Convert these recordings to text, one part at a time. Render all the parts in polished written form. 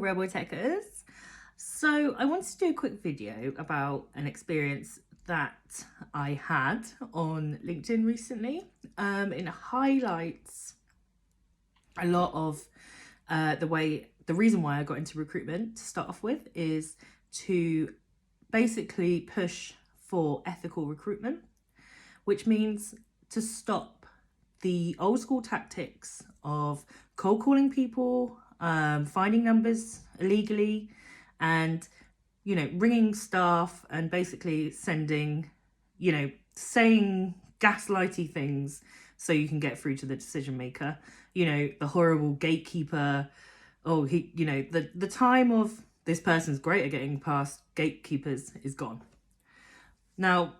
Robotechers. So I wanted to do a quick video about an experience that I had on LinkedIn recently. It highlights a lot of the reason why I got into recruitment to start off with is to basically push for ethical recruitment, which means to stop the old school tactics of cold calling people, finding numbers illegally, and ringing staff and basically sending, saying gaslighty things so you can get through to the decision maker. The horrible gatekeeper. Oh, the time of this person's great at getting past gatekeepers is gone. Now,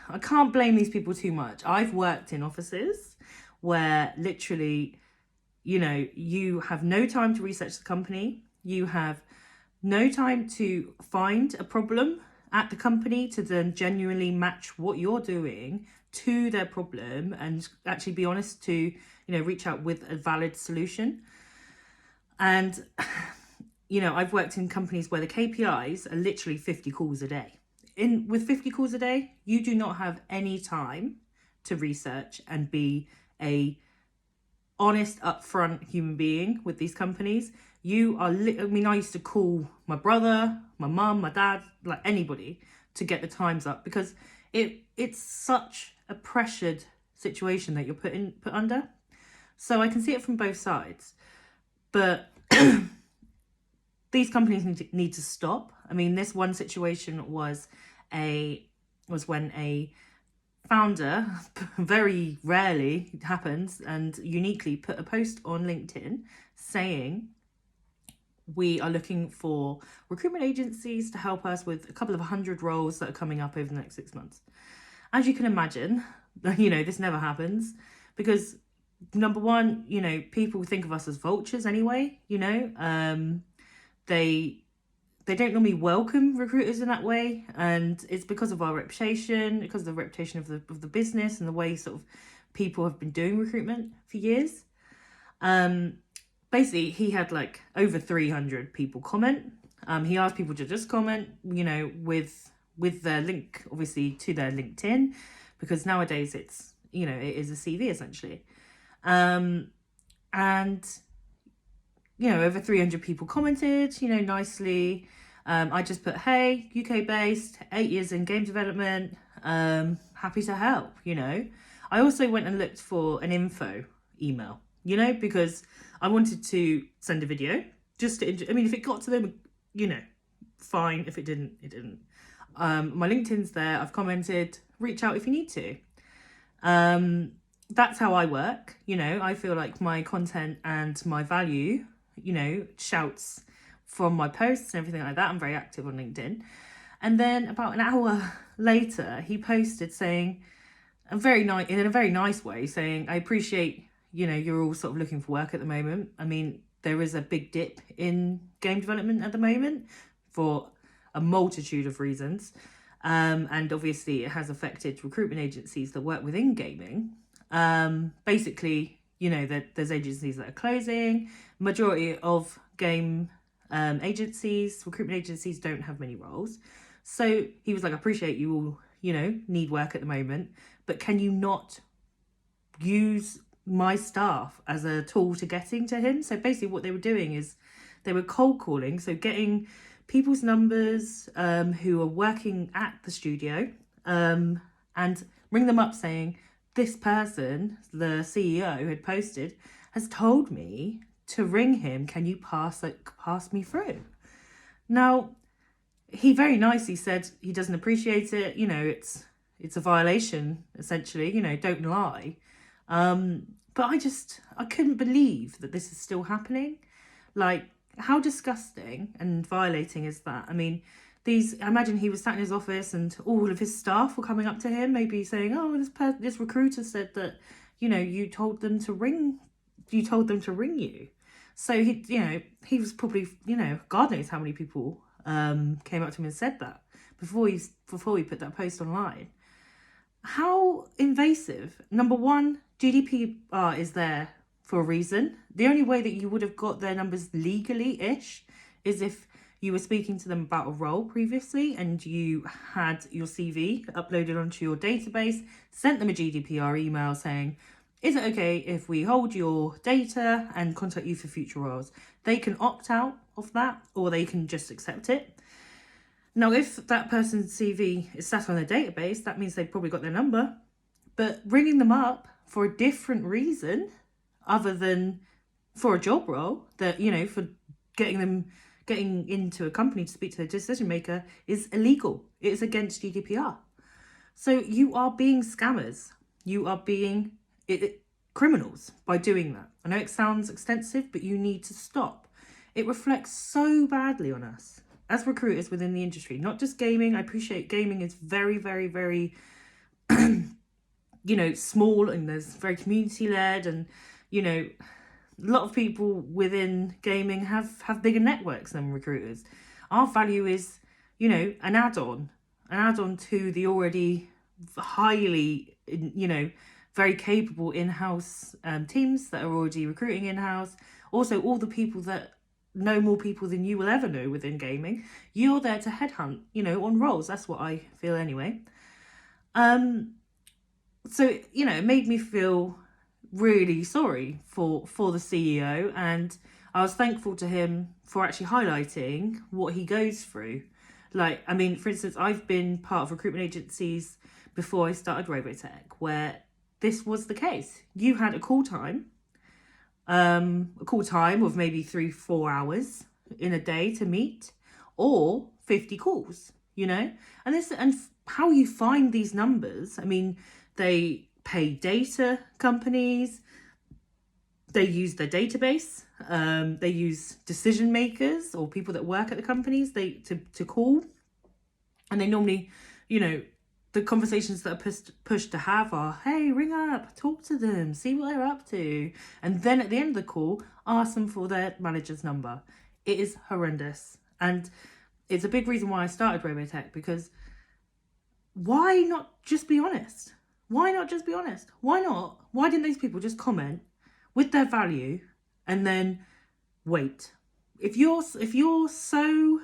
I can't blame these people too much. I've worked in offices where literally, you have no time to research the company. You have no time to find a problem at the company to then genuinely match what you're doing to their problem and actually be honest to, reach out with a valid solution. And, I've worked in companies where the KPIs are literally 50 calls a day. With 50 calls a day, you do not have any time to research and be a honest, upfront human being with these companies. You are, I used to call my brother, my mum, my dad, like anybody to get the times up because it's such a pressured situation that you're put under. So I can see it from both sides, but these companies need to stop. I mean, this one situation was when a founder, very rarely it happens and uniquely, put a post on LinkedIn saying, we are looking for recruitment agencies to help us with a couple of 100 roles that are coming up over the next 6 months. As you can imagine, this never happens because number one, people think of us as vultures anyway, they don't normally welcome recruiters in that way, and it's because of our reputation, because of the reputation of the business and the way sort of people have been doing recruitment for years. Basically, he had like over 300 people comment. He asked people to just comment, with their link, obviously, to their LinkedIn, because nowadays it's, it is a CV essentially. And over 300 people commented, nicely. I just put, hey, UK based, 8 years in game development, happy to help, I also went and looked for an info email, because I wanted to send a video just to, if it got to them, fine. If it didn't, it didn't. My LinkedIn's there. I've commented, reach out if you need to. That's how I work. I feel like my content and my value, shouts from my posts and everything like that. I'm very active on LinkedIn. And then about an hour later, he posted saying, in a very nice way, saying, I appreciate, you're all sort of looking for work at the moment. I mean, there is a big dip in game development at the moment for a multitude of reasons. And obviously it has affected recruitment agencies that work within gaming. Basically, there's agencies that are closing. Majority of game recruitment agencies don't have many roles. So he was like, I appreciate you all, need work at the moment, but can you not use my staff as a tool to getting to him? So basically what they were doing is they were cold calling, so getting people's numbers who are working at the studio and ring them up saying, this person, the CEO had posted, has told me to ring him. Can you pass me through? Now, he very nicely said he doesn't appreciate it. It's a violation, essentially, don't lie. But I couldn't believe that this is still happening. Like, how disgusting and violating is that? I mean, I imagine he was sat in his office and all of his staff were coming up to him, maybe saying, oh, this recruiter said that, you told them to ring you. So he was probably, God knows how many people came up to him and said that before he put that post online. How invasive. Number one, GDPR is there for a reason. The only way that you would have got their numbers legally-ish is if you were speaking to them about a role previously and you had your CV uploaded onto your database, sent them a GDPR email saying, is it okay if we hold your data and contact you for future roles? They can opt out of that, or they can just accept it. Now, if that person's CV is sat on their database, that means they've probably got their number. But ringing them up for a different reason other than for a job role, that, you know, for getting into a company to speak to a decision maker, is illegal. It is against GDPR. So you are being scammers. You are being criminals by doing that. I know it sounds extensive, but you need to stop. It reflects so badly on us as recruiters within the industry, not just gaming. I appreciate gaming is very, very, very, you know, small, and there's very community led, and, you know, a lot of people within gaming have bigger networks than recruiters. Our value is, you know, an add-on to the already highly, you know, very capable in-house teams that are already recruiting in-house. Also, all the people that know more people than you will ever know within gaming. You're there to headhunt, you know, on roles. That's what I feel anyway. So, you know, it made me feel really sorry for the CEO, and I was thankful to him for actually highlighting what he goes through. Like, I mean, for instance, I've been part of recruitment agencies before I started Robotech, where this was the case. You had a call time of maybe 3-4 hours in a day to meet, or 50 calls, you know, and how you find these numbers. I mean, they pay data companies, they use their database, they use decision makers or people that work at the companies to call, and they normally, you know, the conversations that are pushed to have are, hey, ring up, talk to them, see what they're up to, and then at the end of the call, ask them for their manager's number. It is horrendous, and it's a big reason why I started Robotech, because why not just be honest? Why not just be honest? Why not? Why didn't these people just comment with their value and then wait? If you're so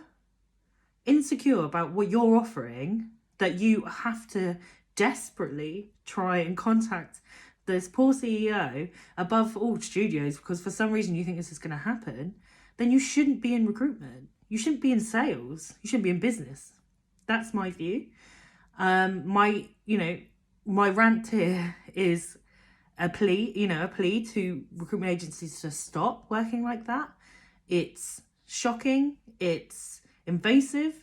insecure about what you're offering that you have to desperately try and contact this poor CEO above all studios because for some reason you think this is going to happen, then you shouldn't be in recruitment. You shouldn't be in sales. You shouldn't be in business. That's my view. My rant here is a plea to recruitment agencies to stop working like that. It's shocking. It's invasive.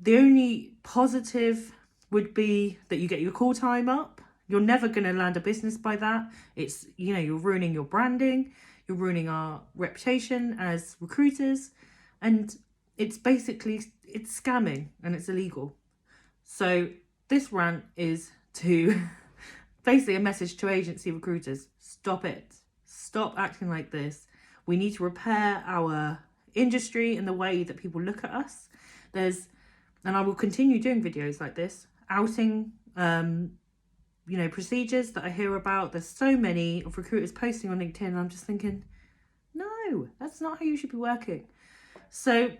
The only positive would be that you get your call time up. You're never going to land a business by that. It's, you know, you're ruining your branding. You're ruining our reputation as recruiters. And it's scamming and it's illegal. So this rant is to basically a message to agency recruiters. Stop it. Stop acting like this. We need to repair our industry and the way that people look at us. And I will continue doing videos like this, outing, procedures that I hear about. There's so many of recruiters posting on LinkedIn, and I'm just thinking, no, that's not how you should be working. So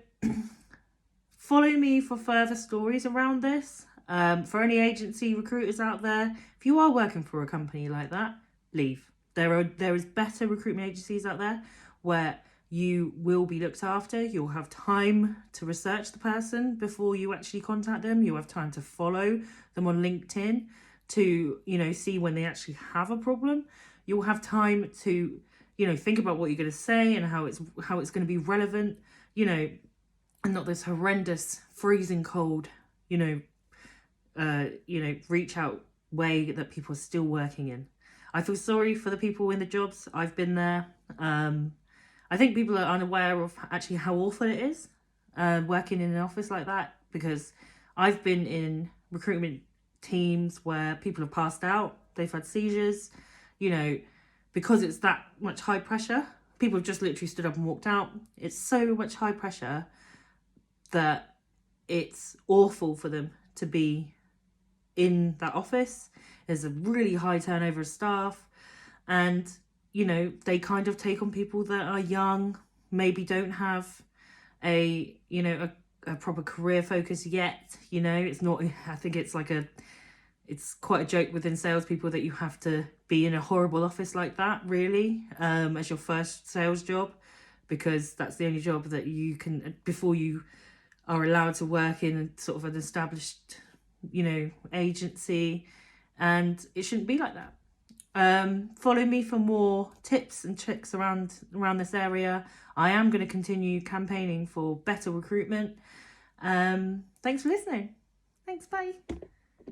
follow me for further stories around this. For any agency recruiters out there, if you are working for a company like that, leave. There is better recruitment agencies out there where you will be looked after. You'll have time to research the person before you actually contact them. You'll have time to follow them on LinkedIn to, see when they actually have a problem. You'll have time to, think about what you're going to say and how it's going to be relevant, and not this horrendous freezing cold, reach out way that people are still working in. I feel sorry for the people in the jobs. I've been there. I think people are unaware of actually how awful it is working in an office like that, because I've been in recruitment teams where people have passed out, they've had seizures, because it's that much high pressure. People have just literally stood up and walked out. It's so much high pressure that it's awful for them to be in that office. There's a really high turnover of staff, and they kind of take on people that are young, maybe don't have a proper career focus yet. It's not, I think it's quite a joke within salespeople that you have to be in a horrible office like that, really, as your first sales job, because that's the only job that you can, before you are allowed to work in sort of an established, agency, and it shouldn't be like that. Follow me for more tips and tricks around this area. I am going to continue campaigning for better recruitment. Thanks for listening. Thanks, bye.